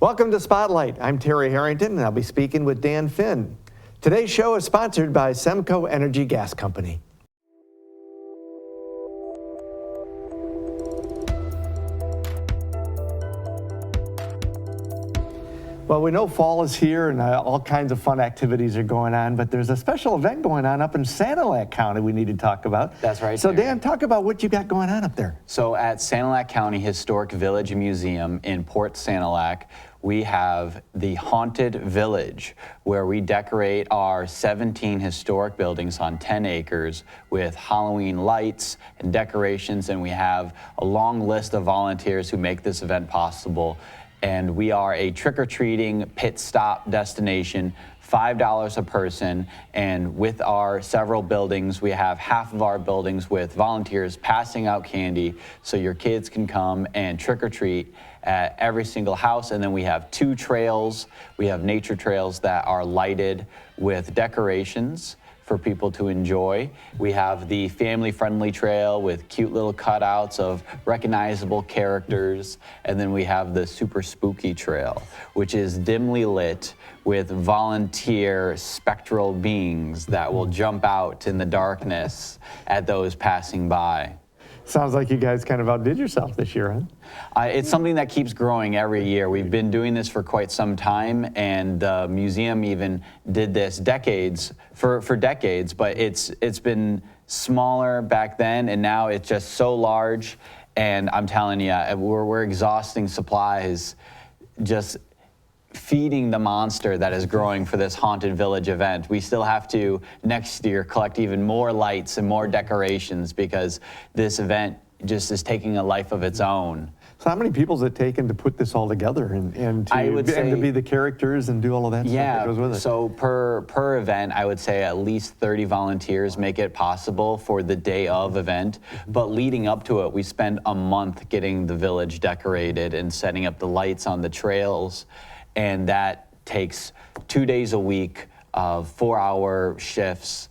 Welcome to Spotlight. I'm Terry Harrington, and I'll be speaking with Dan Finn. Today's show is sponsored by Semco Energy Gas Company. Well, we know fall is here and all kinds of fun activities are going on, but there's a special event going on up in Sanilac County we need to talk about. That's right. So Dan, talk about what you got going on up there. So at Sanilac County Historic Village and Museum in Port Sanilac, we have the Haunted Village, where we decorate our 17 historic buildings on 10 acres with Halloween lights and decorations, and we have a long list of volunteers who make this event possible. And we are a trick-or-treating pit stop destination, $5 a person, and with our several buildings, we have half of our buildings with volunteers passing out candy so your kids can come and trick-or-treat at every single house. And then we have 2 trails. We have nature trails that are lighted with decorations for people to enjoy. We have the family-friendly trail with cute little cutouts of recognizable characters. And then we have the super spooky trail, which is dimly lit with volunteer spectral beings that will jump out in the darkness at those passing by. Sounds like you guys kind of outdid yourself this year, huh? It's something that keeps growing every year. We've been doing this for quite some time, and the museum even did this for decades, but it's been smaller back then, and now it's just so large, and I'm telling you, we're exhausting supplies, just feeding the monster that is growing for this Haunted Village event. We still have to, next year, collect even more lights and more decorations because this event just is taking a life of its own. So how many people has it taken to put this all together and to be the characters and do all of that stuff that goes with it? So per event, I would say at least 30 volunteers make it possible for the day of event. But leading up to it, we spend a month getting the village decorated and setting up the lights on the trails. And that takes 2 days a week of 4-hour shifts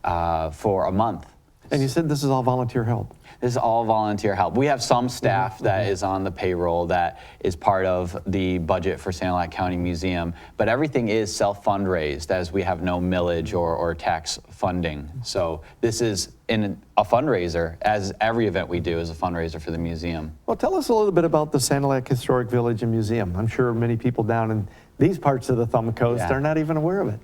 for a month. And you said this is all volunteer help? This is all volunteer help. We have some staff that is on the payroll that is part of the budget for Sanilac County Museum, but everything is self-fundraised as we have no millage or tax funding. So this is a fundraiser, as every event we do is a fundraiser for the museum. Well, tell us a little bit about the Sanilac Historic Village and Museum. I'm sure many people down in these parts of the Thumb Coast are not even aware of it.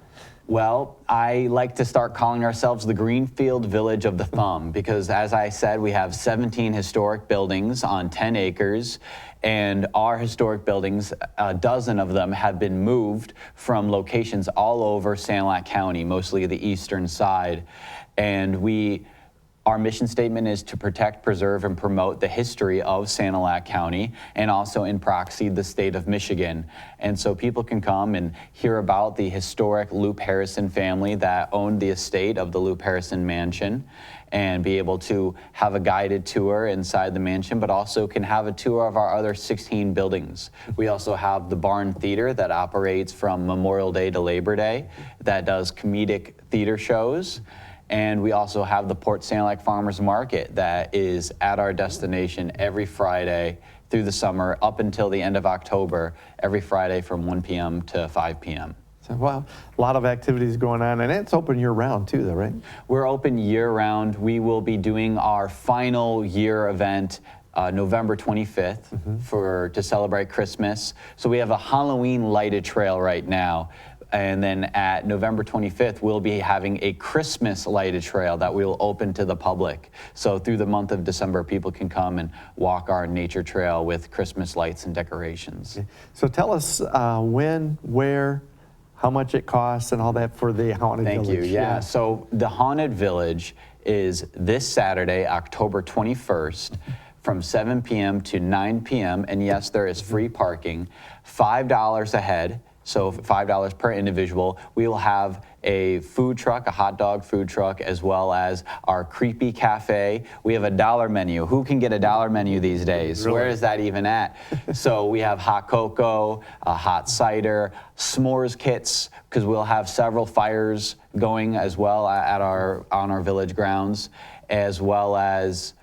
Well, I like to start calling ourselves the Greenfield Village of the Thumb because, as I said, we have 17 historic buildings on 10 acres, and our historic buildings, a dozen of them, have been moved from locations all over Sanilac County, mostly the eastern side. And our mission statement is to protect, preserve, and promote the history of Sanilac County and also in proxy the state of Michigan. And so people can come and hear about the historic Loop Harrison family that owned the estate of the Loop Harrison Mansion and be able to have a guided tour inside the mansion, but also can have a tour of our other 16 buildings. We also have the Barn Theater that operates from Memorial Day to Labor Day that does comedic theater shows. And we also have the Port Sanilac Farmers Market that is at our destination every Friday through the summer up until the end of October, every Friday from 1 p.m. to 5 p.m. So, well, a lot of activities going on, and it's open year-round too, though, right? We're open year-round. We will be doing our final year event November 25th to celebrate Christmas. So we have a Halloween lighted trail right now. And then at November 25th, we'll be having a Christmas lighted trail that we will open to the public. So through the month of December, people can come and walk our nature trail with Christmas lights and decorations. Okay. So tell us when, where, how much it costs and all that for the Haunted Village. Thank you, yeah. So the Haunted Village is this Saturday, October 21st, from 7 p.m. to 9 p.m. And yes, there is free parking, $5 a head. So $5 per individual. We will have a food truck, a hot dog food truck, as well as our creepy cafe. We have a dollar menu. Who can get a dollar menu these days? Really? Where is that even at? So we have hot cocoa, hot cider, s'mores kits, because we'll have several fires going as well on our village grounds, as well as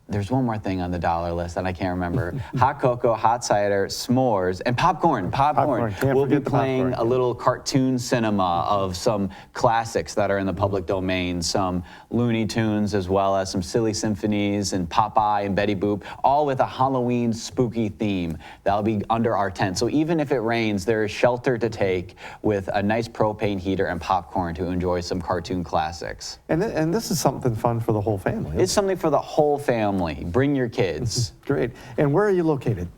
there's one more thing on the dollar list and I can't remember. Hot cocoa, hot cider, s'mores, and popcorn. Popcorn. Can't We'll be forget the playing popcorn. a little cartoon cinema of some classics that are in the public domain, some Looney Tunes as well as some silly symphonies and Popeye and Betty Boop, all with a Halloween spooky theme. That'll be under our tent. So even if it rains, there is shelter to take with a nice propane heater and popcorn to enjoy some cartoon classics. And this is something fun for the whole family. It's something for the whole family. Bring your kids. Great. And where are you located?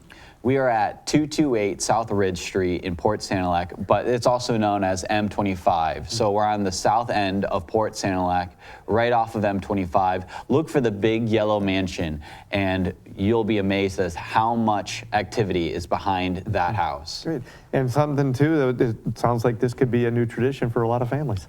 We are at 228 South Ridge Street in Port Sanilac, but it's also known as M25. So we're on the south end of Port Sanilac, right off of M25. Look for the big yellow mansion, and you'll be amazed as how much activity is behind that house. Great. And something too, that it sounds like this could be a new tradition for a lot of families.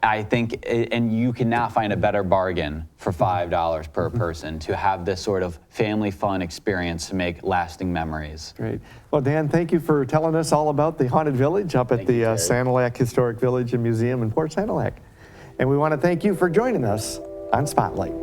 I think, and you cannot find a better bargain for $5 per person to have this sort of family fun experience to make lasting memories. Great. Well, Dan, thank you for telling us all about the Haunted Village up at the Sanilac Historic Village and Museum in Port Sanilac. And we want to thank you for joining us on Spotlight.